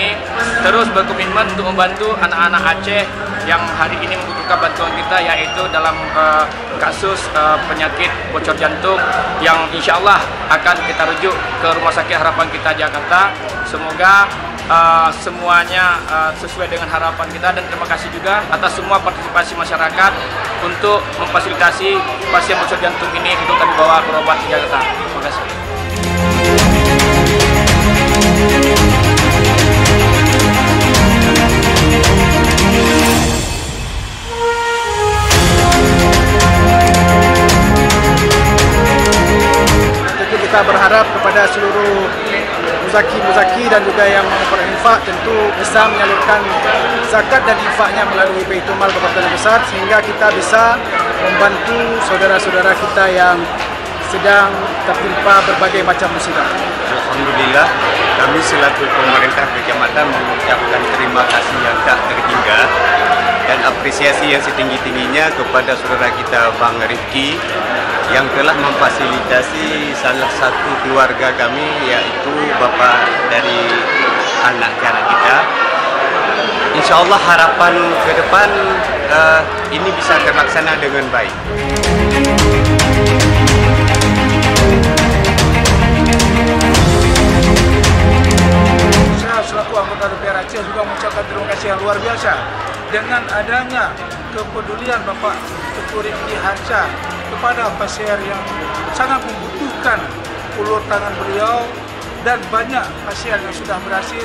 ini terus berkomitmen untuk membantu anak-anak Aceh yang hari ini membutuhkan bantuan kita, yaitu dalam kasus penyakit bocor jantung yang insya Allah akan kita rujuk ke Rumah Sakit Harapan Kita Jakarta. Semoga semuanya sesuai dengan harapan kita, dan terima kasih juga atas semua partisipasi masyarakat untuk memfasilitasi pasien bocor jantung ini untuk kami bawa berobat ke Jakarta. Terima kasih. Kita berharap kepada seluruh muzaki dan juga yang berinfak tentu bisa menyalurkan zakat dan infaknya melalui Baitul Mal Kabupaten Besar, sehingga kita bisa membantu saudara-saudara kita yang sedang tertimpa berbagai macam musibah. Alhamdulillah, kami selaku pemerintah kecamatan mengucapkan terima kasih yang tak terhingga dan apresiasi yang setinggi-tingginya kepada saudara kita Bang Rifki yang telah memfasilitasi salah satu keluarga kami, yaitu bapak dari anak-anak kita. Insya Allah harapan ke depan ini bisa terlaksana dengan baik. Saya selaku anggota DPR Aceh juga mengucapkan terima kasih yang luar biasa dengan adanya kepedulian Bapak Ketua Rifki Hanca kepada pasien yang sangat membutuhkan ulur tangan beliau, dan banyak pasien yang sudah berhasil.